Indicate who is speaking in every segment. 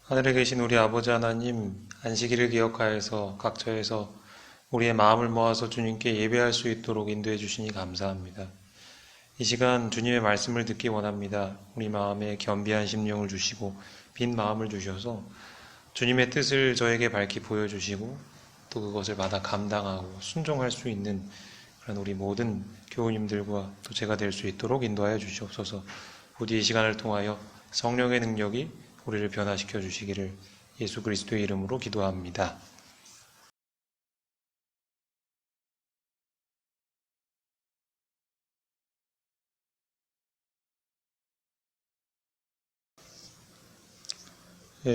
Speaker 1: 하늘에 계신 우리 아버지 하나님, 안식일을 기억하여서 각처에서 우리의 마음을 모아서 주님께 예배할 수 있도록 인도해 주시니 감사합니다. 이 시간 주님의 말씀을 듣기 원합니다. 우리 마음에 겸비한 심령을 주시고 빈 마음을 주셔서 주님의 뜻을 저에게 밝히 보여주시고 또 그것을 받아 감당하고 순종할 수 있는 그런 우리 모든 교우님들과 또 제가 될 수 있도록 인도하여 주시옵소서. 부디 이 시간을 통하여 성령의 능력이 우리를 변화시켜 주시기를 예수 그리스도의 이름으로 기도합니다.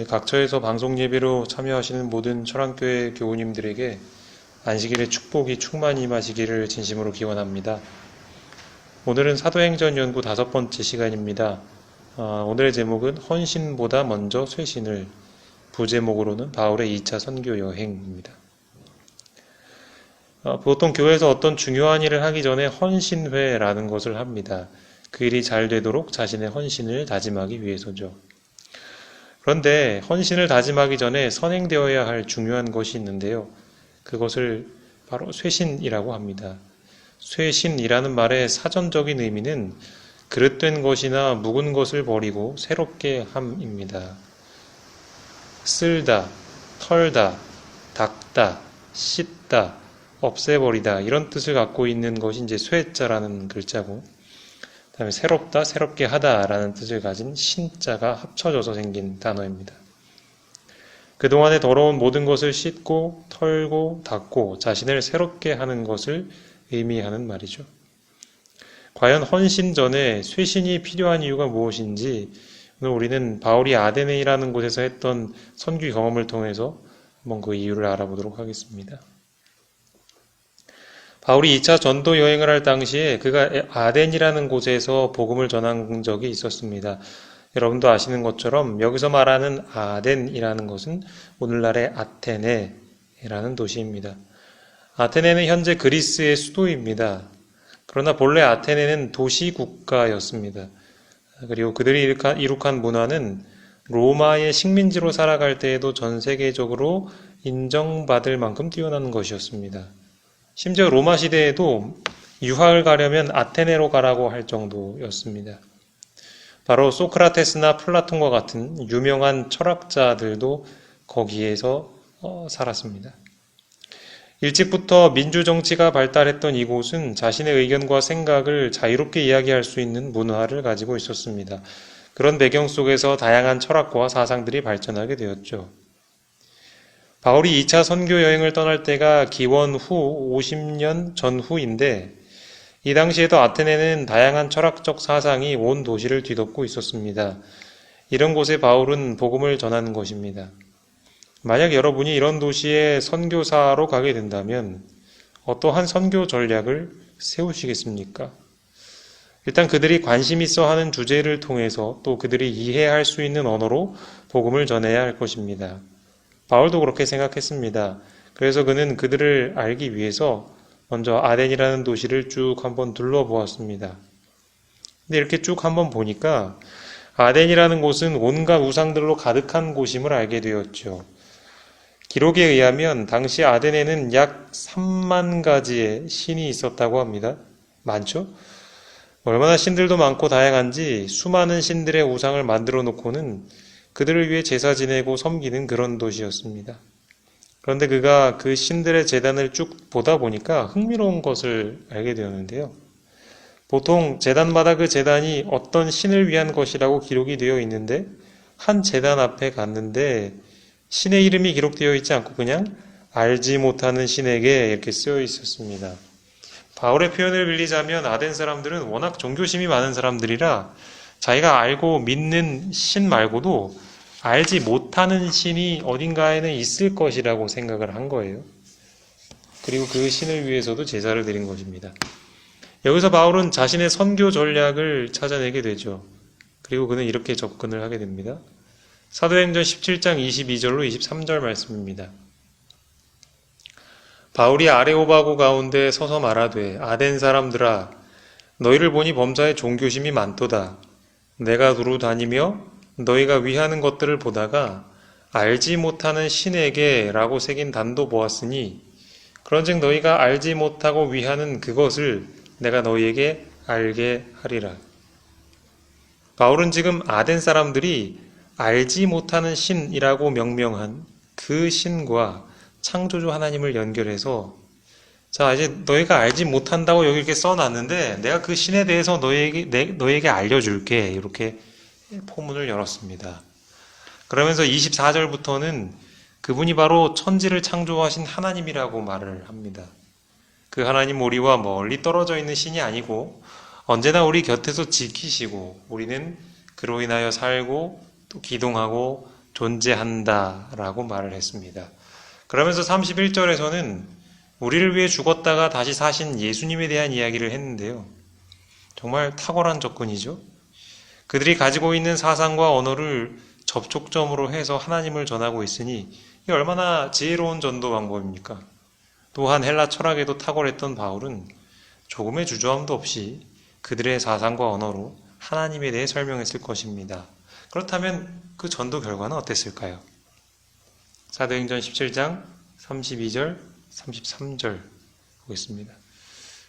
Speaker 1: 각처에서 방송 예배로 참여하시는 모든 철학교회 교우님들에게 안식일의 축복이 충만히 임하시기를 진심으로 기원합니다. 오늘은 사도행전 연구 5번째 시간입니다. 오늘의 제목은 헌신보다 먼저 쇄신을, 부제목으로는 바울의 2차 선교 여행입니다. 보통 교회에서 어떤 중요한 일을 하기 전에 헌신회라는 것을 합니다. 그 일이 잘 되도록 자신의 헌신을 다짐하기 위해서죠. 그런데 헌신을 다짐하기 전에 선행되어야 할 중요한 것이 있는데요. 그것을 바로 쇄신이라고 합니다. 쇄신이라는 말의 사전적인 의미는 그릇된 것이나 묵은 것을 버리고 새롭게 함입니다. 쓸다, 털다, 닦다, 씻다, 없애버리다 이런 뜻을 갖고 있는 것이 이제 쇄자라는 글자고, 그 다음에 새롭다, 새롭게 하다라는 뜻을 가진 신자가 합쳐져서 생긴 단어입니다. 그동안에 더러운 모든 것을 씻고 털고 닦고 자신을 새롭게 하는 것을 의미하는 말이죠. 과연 헌신 전에 쇄신이 필요한 이유가 무엇인지 오늘 우리는 바울이 아데네이라는 곳에서 했던 선교 경험을 통해서 한번 그 이유를 알아보도록 하겠습니다. 바울이 2차 전도 여행을 할 당시에 그가 아덴이라는 곳에서 복음을 전한 적이 있었습니다. 여러분도 아시는 것처럼 여기서 말하는 아덴이라는 것은 오늘날의 아테네라는 도시입니다. 아테네는 현재 그리스의 수도입니다. 그러나 본래 아테네는 도시국가였습니다. 그리고 그들이 이룩한 문화는 로마의 식민지로 살아갈 때에도 전 세계적으로 인정받을 만큼 뛰어난 것이었습니다. 심지어 로마 시대에도 유학을 가려면 아테네로 가라고 할 정도였습니다. 바로 소크라테스나 플라톤과 같은 유명한 철학자들도 거기에서 살았습니다. 일찍부터 민주정치가 발달했던 이곳은 자신의 의견과 생각을 자유롭게 이야기할 수 있는 문화를 가지고 있었습니다. 그런 배경 속에서 다양한 철학과 사상들이 발전하게 되었죠. 바울이 2차 선교 여행을 떠날 때가 기원 후 50년 전후인데 이 당시에도 아테네는 다양한 철학적 사상이 온 도시를 뒤덮고 있었습니다. 이런 곳에 바울은 복음을 전하는 것입니다. 만약 여러분이 이런 도시에 선교사로 가게 된다면 어떠한 선교 전략을 세우시겠습니까? 일단 그들이 관심 있어 하는 주제를 통해서 또 그들이 이해할 수 있는 언어로 복음을 전해야 할 것입니다. 바울도 그렇게 생각했습니다. 그래서 그는 그들을 알기 위해서 먼저 아덴이라는 도시를 쭉 한번 둘러보았습니다. 근데 이렇게 쭉 한번 보니까 아덴이라는 곳은 온갖 우상들로 가득한 곳임을 알게 되었죠. 기록에 의하면 당시 아덴에는 약 3만 가지의 신이 있었다고 합니다. 많죠? 얼마나 신들도 많고 다양한지 수많은 신들의 우상을 만들어 놓고는 그들을 위해 제사 지내고 섬기는 그런 도시였습니다. 그런데 그가 그 신들의 제단을 쭉 보다 보니까 흥미로운 것을 알게 되었는데요. 보통 제단마다 그 제단이 어떤 신을 위한 것이라고 기록이 되어 있는데 한 제단 앞에 갔는데 신의 이름이 기록되어 있지 않고 그냥 알지 못하는 신에게 이렇게 쓰여 있었습니다. 바울의 표현을 빌리자면 아덴 사람들은 워낙 종교심이 많은 사람들이라 자기가 알고 믿는 신 말고도 알지 못하는 신이 어딘가에는 있을 것이라고 생각을 한 거예요. 그리고 그 신을 위해서도 제사를 드린 것입니다. 여기서 바울은 자신의 선교 전략을 찾아내게 되죠. 그리고 그는 이렇게 접근을 하게 됩니다. 사도행전 17장 22절로 23절 말씀입니다. 바울이 아레오바고 가운데 서서 말하되 아덴 사람들아 너희를 보니 범사에 종교심이 많도다. 내가 두루 다니며 너희가 위하는 것들을 보다가 알지 못하는 신에게 라고 새긴 단도 보았으니 그런즉 너희가 알지 못하고 위하는 그것을 내가 너희에게 알게 하리라. 바울은 지금 아덴 사람들이 알지 못하는 신이라고 명명한 그 신과 창조주 하나님을 연결해서 자, 이제 너희가 알지 못한다고 여기 이렇게 써놨는데 내가 그 신에 대해서 너희에게 알려줄게. 이렇게 포문을 열었습니다. 그러면서 24절부터는 그분이 바로 천지를 창조하신 하나님이라고 말을 합니다. 그 하나님 우리와 멀리 떨어져 있는 신이 아니고 언제나 우리 곁에서 지키시고 우리는 그로 인하여 살고 또 기동하고 존재한다라고 말을 했습니다. 그러면서 31절에서는 우리를 위해 죽었다가 다시 사신 예수님에 대한 이야기를 했는데요. 정말 탁월한 접근이죠. 그들이 가지고 있는 사상과 언어를 접촉점으로 해서 하나님을 전하고 있으니 이게 얼마나 지혜로운 전도 방법입니까? 또한 헬라 철학에도 탁월했던 바울은 조금의 주저함도 없이 그들의 사상과 언어로 하나님에 대해 설명했을 것입니다. 그렇다면 그 전도 결과는 어땠을까요? 사도행전 17장 32절, 33절 보겠습니다.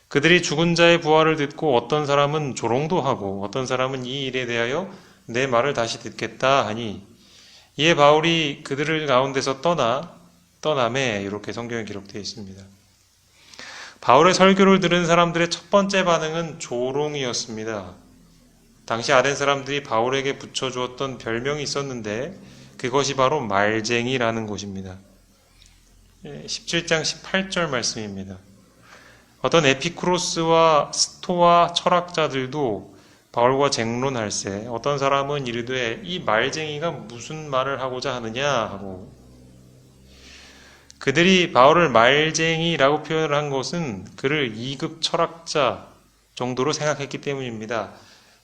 Speaker 1: 그들이 죽은 자의 부활을 듣고 어떤 사람은 조롱도 하고 어떤 사람은 이 일에 대하여 내 말을 다시 듣겠다 하니 이에 바울이 그들을 가운데서 떠나매 이렇게 성경에 기록되어 있습니다. 바울의 설교를 들은 사람들의 첫 번째 반응은 조롱이었습니다. 당시 아덴 사람들이 바울에게 붙여주었던 별명이 있었는데 그것이 바로 말쟁이라는 것입니다. 17장 18절 말씀입니다. 어떤 에피쿠로스와 스토아 철학자들도 바울과 쟁론할세 어떤 사람은 이르되 이 말쟁이가 무슨 말을 하고자 하느냐 하고 그들이 바울을 말쟁이라고 표현을 한 것은 그를 2급 철학자 정도로 생각했기 때문입니다.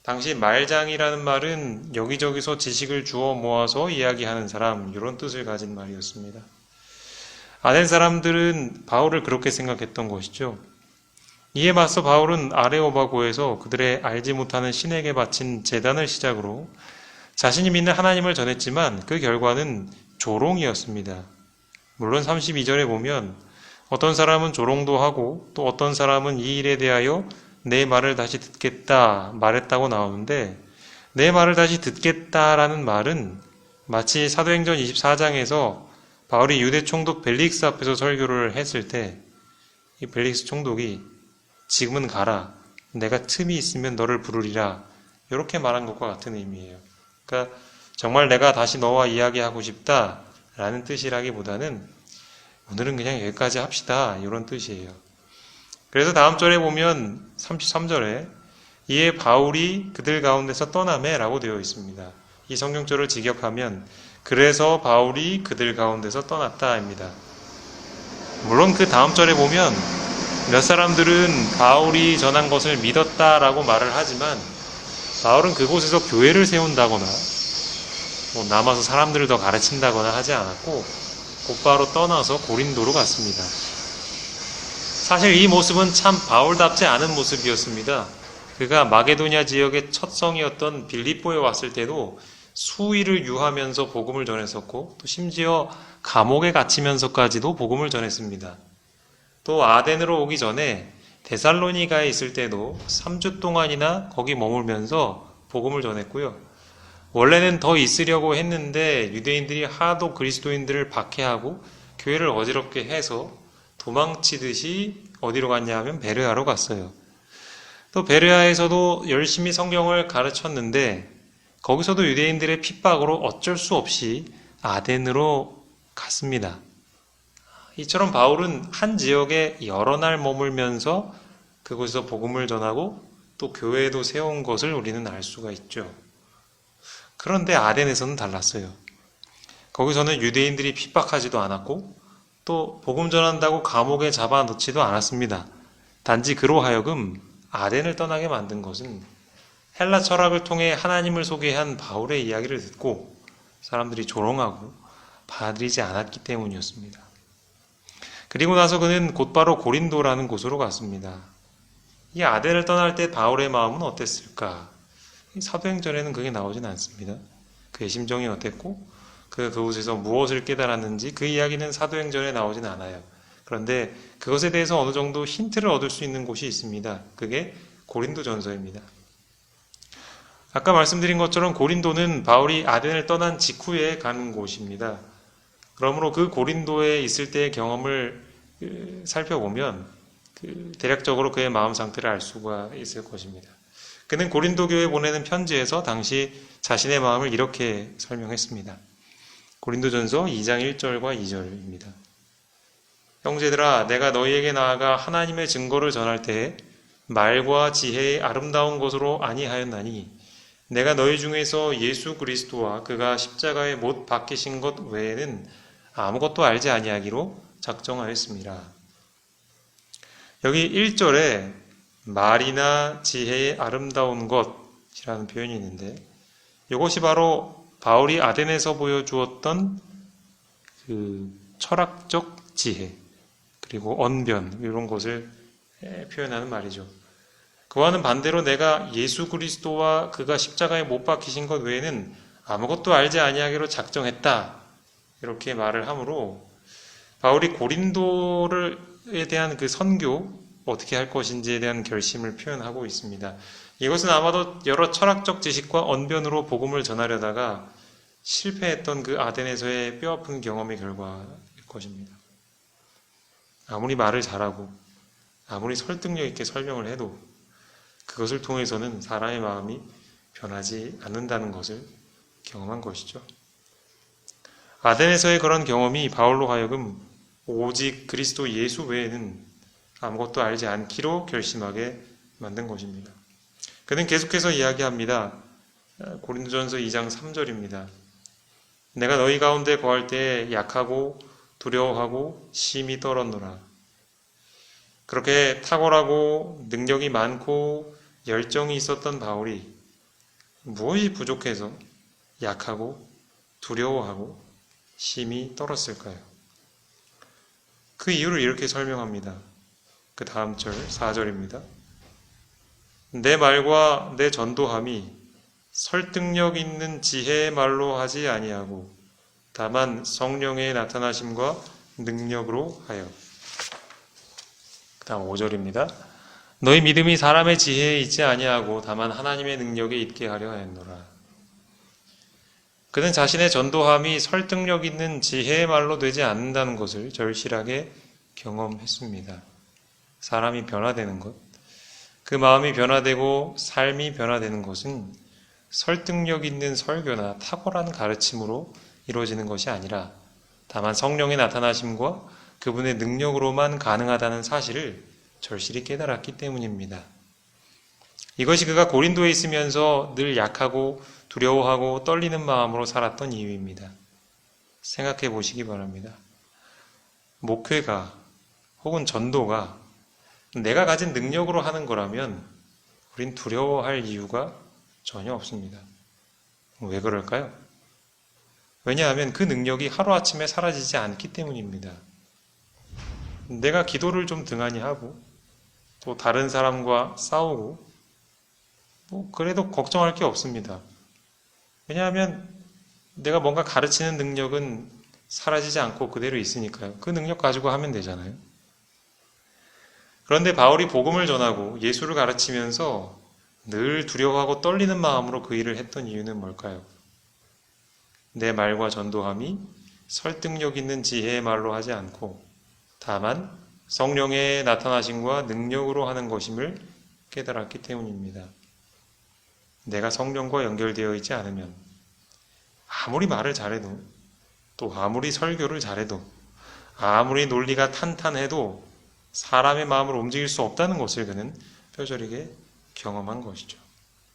Speaker 1: 당시 말장이라는 말은 여기저기서 지식을 주워 모아서 이야기하는 사람 이런 뜻을 가진 말이었습니다. 아덴 사람들은 바울을 그렇게 생각했던 것이죠. 이에 맞서 바울은 아레오바고에서 그들의 알지 못하는 신에게 바친 제단을 시작으로 자신이 믿는 하나님을 전했지만 그 결과는 조롱이었습니다. 물론 32절에 보면 어떤 사람은 조롱도 하고 또 어떤 사람은 이 일에 대하여 내 말을 다시 듣겠다 말했다고 나오는데 내 말을 다시 듣겠다라는 말은 마치 사도행전 24장에서 바울이 유대 총독 벨릭스 앞에서 설교를 했을 때 이 벨릭스 총독이 지금은 가라. 내가 틈이 있으면 너를 부르리라. 이렇게 말한 것과 같은 의미예요. 그러니까 정말 내가 다시 너와 이야기하고 싶다라는 뜻이라기보다는 오늘은 그냥 여기까지 합시다. 이런 뜻이에요. 그래서 다음 절에 보면 33절에 이에 바울이 그들 가운데서 떠나매 라고 되어 있습니다. 이 성경절을 직역하면 그래서 바울이 그들 가운데서 떠났다입니다. 물론 그 다음 절에 보면 몇 사람들은 바울이 전한 것을 믿었다라고 말을 하지만 바울은 그곳에서 교회를 세운다거나 남아서 사람들을 더 가르친다거나 하지 않았고 곧바로 떠나서 고린도로 갔습니다. 사실 이 모습은 참 바울답지 않은 모습이었습니다. 그가 마게도냐 지역의 첫 성이었던 빌립보에 왔을 때도 수일을 유하면서 복음을 전했었고 또 심지어 감옥에 갇히면서까지도 복음을 전했습니다. 또 아덴으로 오기 전에 데살로니가에 있을 때도 3주 동안이나 거기 머물면서 복음을 전했고요. 원래는 더 있으려고 했는데 유대인들이 하도 그리스도인들을 박해하고 교회를 어지럽게 해서 도망치듯이 어디로 갔냐 하면 베르야로 갔어요. 또 베르야에서도 열심히 성경을 가르쳤는데 거기서도 유대인들의 핍박으로 어쩔 수 없이 아덴으로 갔습니다. 이처럼 바울은 한 지역에 여러 날 머물면서 그곳에서 복음을 전하고 또 교회도 세운 것을 우리는 알 수가 있죠. 그런데 아덴에서는 달랐어요. 거기서는 유대인들이 핍박하지도 않았고 또 복음 전한다고 감옥에 잡아놓지도 않았습니다. 단지 그로 하여금 아덴을 떠나게 만든 것은 헬라 철학을 통해 하나님을 소개한 바울의 이야기를 듣고 사람들이 조롱하고 받아들이지 않았기 때문이었습니다. 그리고 나서 그는 곧바로 고린도라는 곳으로 갔습니다. 이 아덴을 떠날 때 바울의 마음은 어땠을까? 사도행전에는 그게 나오진 않습니다. 그의 심정이 어땠고 그곳에서 무엇을 깨달았는지 그 이야기는 사도행전에 나오진 않아요. 그런데 그것에 대해서 어느 정도 힌트를 얻을 수 있는 곳이 있습니다. 그게 고린도전서입니다. 아까 말씀드린 것처럼 고린도는 바울이 아덴을 떠난 직후에 간 곳입니다. 그러므로 그 고린도에 있을 때의 경험을 살펴보면 대략적으로 그의 마음 상태를 알 수가 있을 것입니다. 그는 고린도 교회에 보내는 편지에서 당시 자신의 마음을 이렇게 설명했습니다. 고린도전서 2장 1절과 2절입니다. 형제들아, 내가 너희에게 나아가 하나님의 증거를 전할 때에 말과 지혜의 아름다운 것으로 아니하였나니 내가 너희 중에서 예수 그리스도와 그가 십자가에 못 박히신 것 외에는 아무것도 알지 아니하기로 작정하였습니다. 여기 1절에 말이나 지혜의 아름다운 것이라는 표현이 있는데 이것이 바로 바울이 아덴에서 보여주었던 그 철학적 지혜 그리고 언변 이런 것을 표현하는 말이죠. 그와는 반대로 내가 예수 그리스도와 그가 십자가에 못 박히신 것 외에는 아무것도 알지 아니하기로 작정했다. 이렇게 말을 하므로 바울이 고린도에 대한 그 선교 어떻게 할 것인지에 대한 결심을 표현하고 있습니다. 이것은 아마도 여러 철학적 지식과 언변으로 복음을 전하려다가 실패했던 그 아덴에서의 뼈아픈 경험의 결과일 것입니다. 아무리 말을 잘하고 아무리 설득력 있게 설명을 해도 그것을 통해서는 사람의 마음이 변하지 않는다는 것을 경험한 것이죠. 아덴에서의 그런 경험이 바울로 하여금 오직 그리스도 예수 외에는 아무것도 알지 않기로 결심하게 만든 것입니다. 그는 계속해서 이야기합니다. 고린도전서 2장 3절입니다. 내가 너희 가운데 거할 때 약하고 두려워하고 심히 떨었노라. 그렇게 탁월하고 능력이 많고 열정이 있었던 바울이 무엇이 부족해서 약하고 두려워하고 심히 떨었을까요? 그 이유를 이렇게 설명합니다. 그 다음 절 4절입니다. 내 말과 내 전도함이 설득력 있는 지혜의 말로 하지 아니하고 다만 성령의 나타나심과 능력으로 하여. 그 다음 5절입니다. 너희 믿음이 사람의 지혜에 있지 아니하고 다만 하나님의 능력에 있게 하려 하였노라. 그는 자신의 전도함이 설득력 있는 지혜의 말로 되지 않는다는 것을 절실하게 경험했습니다. 사람이 변화되는 것, 그 마음이 변화되고 삶이 변화되는 것은 설득력 있는 설교나 탁월한 가르침으로 이루어지는 것이 아니라 다만 성령의 나타나심과 그분의 능력으로만 가능하다는 사실을 절실히 깨달았기 때문입니다. 이것이 그가 고린도에 있으면서 늘 약하고 두려워하고 떨리는 마음으로 살았던 이유입니다. 생각해 보시기 바랍니다. 목회가 혹은 전도가 내가 가진 능력으로 하는 거라면 우린 두려워할 이유가 전혀 없습니다. 왜 그럴까요? 왜냐하면 그 능력이 하루아침에 사라지지 않기 때문입니다. 내가 기도를 좀 등한히 하고 또 다른 사람과 싸우고 그래도 걱정할 게 없습니다. 왜냐하면 내가 뭔가 가르치는 능력은 사라지지 않고 그대로 있으니까요. 그 능력 가지고 하면 되잖아요. 그런데 바울이 복음을 전하고 예수를 가르치면서 늘 두려워하고 떨리는 마음으로 그 일을 했던 이유는 뭘까요? 내 말과 전도함이 설득력 있는 지혜의 말로 하지 않고 다만 성령의 나타나심과 능력으로 하는 것임을 깨달았기 때문입니다. 내가 성령과 연결되어 있지 않으면 아무리 말을 잘해도 또 아무리 설교를 잘해도 아무리 논리가 탄탄해도 사람의 마음을 움직일 수 없다는 것을 그는 뼈저리게 경험한 것이죠.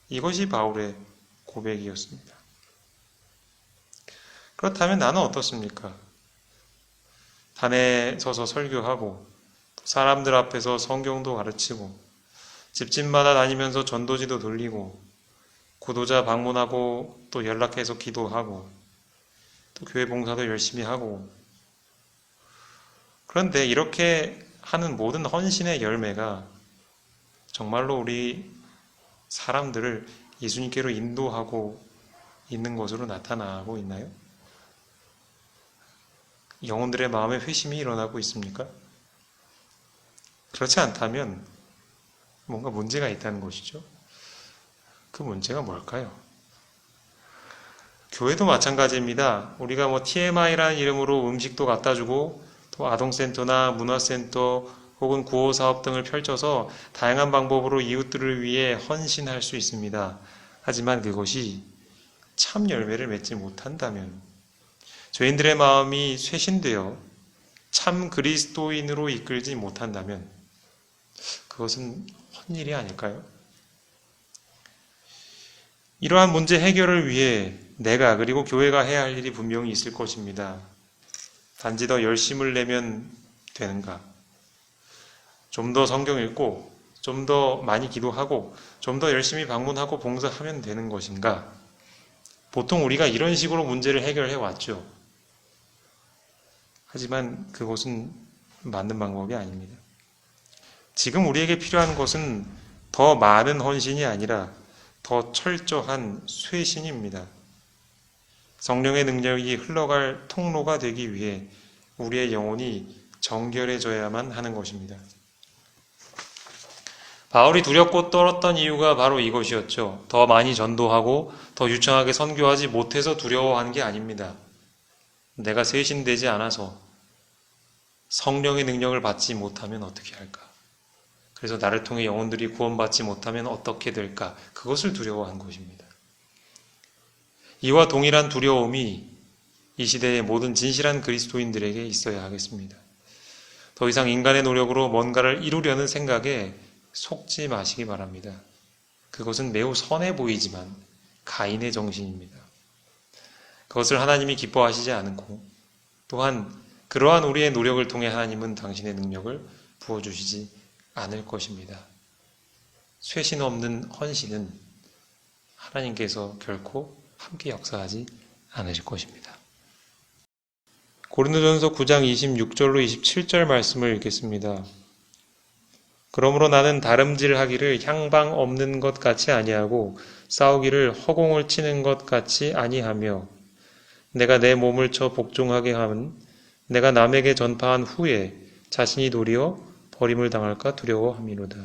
Speaker 1: 이것이 바울의 고백이었습니다. 그렇다면 나는 어떻습니까? 단에 서서 설교하고 사람들 앞에서 성경도 가르치고 집집마다 다니면서 전도지도 돌리고 구도자 방문하고 또 연락해서 기도하고 또 교회 봉사도 열심히 하고 그런데 이렇게 하는 모든 헌신의 열매가 정말로 우리 사람들을 예수님께로 인도하고 있는 것으로 나타나고 있나요? 영혼들의 마음에 회심이 일어나고 있습니까? 그렇지 않다면 뭔가 문제가 있다는 것이죠. 그 문제가 뭘까요? 교회도 마찬가지입니다. 우리가 TMI라는 이름으로 음식도 갖다 주고 또 아동센터나 문화센터 혹은 구호사업 등을 펼쳐서 다양한 방법으로 이웃들을 위해 헌신할 수 있습니다. 하지만 그것이 참 열매를 맺지 못한다면, 죄인들의 마음이 쇄신되어 참 그리스도인으로 이끌지 못한다면 그것은 헛일이 아닐까요? 이러한 문제 해결을 위해 내가 그리고 교회가 해야 할 일이 분명히 있을 것입니다. 단지 더 열심을 내면 되는가? 좀 더 성경 읽고, 좀 더 많이 기도하고, 좀 더 열심히 방문하고 봉사하면 되는 것인가? 보통 우리가 이런 식으로 문제를 해결해 왔죠. 하지만 그것은 맞는 방법이 아닙니다. 지금 우리에게 필요한 것은 더 많은 헌신이 아니라 더 철저한 쇄신입니다. 성령의 능력이 흘러갈 통로가 되기 위해 우리의 영혼이 정결해져야만 하는 것입니다. 바울이 두렵고 떨었던 이유가 바로 이것이었죠. 더 많이 전도하고 더 유창하게 선교하지 못해서 두려워한 게 아닙니다. 내가 쇄신되지 않아서 성령의 능력을 받지 못하면 어떻게 할까? 그래서 나를 통해 영혼들이 구원받지 못하면 어떻게 될까? 그것을 두려워한 것입니다. 이와 동일한 두려움이 이 시대의 모든 진실한 그리스도인들에게 있어야 하겠습니다. 더 이상 인간의 노력으로 뭔가를 이루려는 생각에 속지 마시기 바랍니다. 그것은 매우 선해 보이지만 가인의 정신입니다. 그것을 하나님이 기뻐하시지 않고 또한 그러한 우리의 노력을 통해 하나님은 당신의 능력을 부어주시지 않을 것입니다. 쇄신 없는 헌신은 하나님께서 결코 함께 역사하지 않으실 것입니다. 고린도전서 9장 26절로 27절 말씀을 읽겠습니다. 그러므로 나는 다름질하기를 향방 없는 것 같이 아니하고 싸우기를 허공을 치는 것 같이 아니하며 내가 내 몸을 쳐 복종하게 함은 내가 남에게 전파한 후에 자신이 도리어 버림을 당할까 두려워함이로다.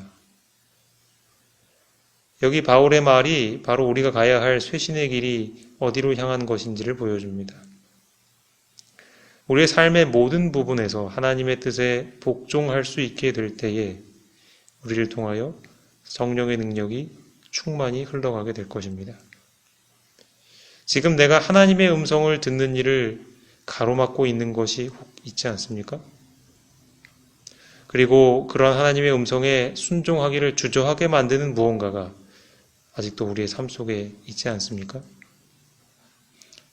Speaker 1: 여기 바울의 말이 바로 우리가 가야 할 쇄신의 길이 어디로 향한 것인지를 보여줍니다. 우리의 삶의 모든 부분에서 하나님의 뜻에 복종할 수 있게 될 때에 우리를 통하여 성령의 능력이 충만히 흘러가게 될 것입니다. 지금 내가 하나님의 음성을 듣는 일을 가로막고 있는 것이 혹 있지 않습니까? 그리고 그러한 하나님의 음성에 순종하기를 주저하게 만드는 무언가가 아직도 우리의 삶 속에 있지 않습니까?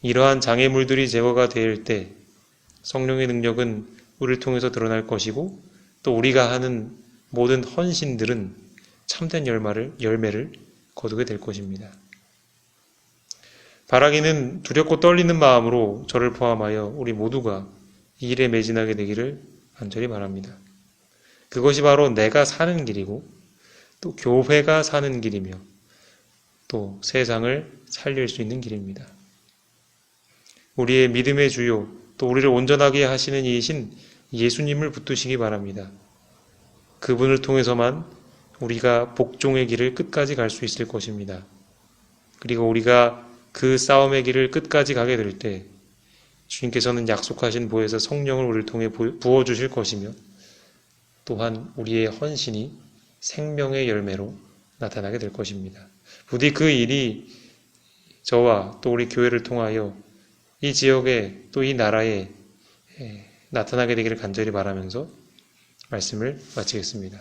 Speaker 1: 이러한 장애물들이 제거가 될 때 성령의 능력은 우리를 통해서 드러날 것이고 또 우리가 하는 모든 헌신들은 참된 열매를 거두게 될 것입니다. 바라기는 두렵고 떨리는 마음으로 저를 포함하여 우리 모두가 이 일에 매진하게 되기를 간절히 바랍니다. 그것이 바로 내가 사는 길이고 또 교회가 사는 길이며 또 세상을 살릴 수 있는 길입니다. 우리의 믿음의 주요 또 우리를 온전하게 하시는 이이신 예수님을 붙드시기 바랍니다. 그분을 통해서만 우리가 복종의 길을 끝까지 갈 수 있을 것입니다. 그리고 우리가 그 싸움의 길을 끝까지 가게 될 때 주님께서는 약속하신 보혜사 성령을 우리를 통해 부어주실 것이며 또한 우리의 헌신이 생명의 열매로 나타나게 될 것입니다. 부디 그 일이 저와 또 우리 교회를 통하여 이 지역에 또 이 나라에 나타나게 되기를 간절히 바라면서 말씀을 마치겠습니다.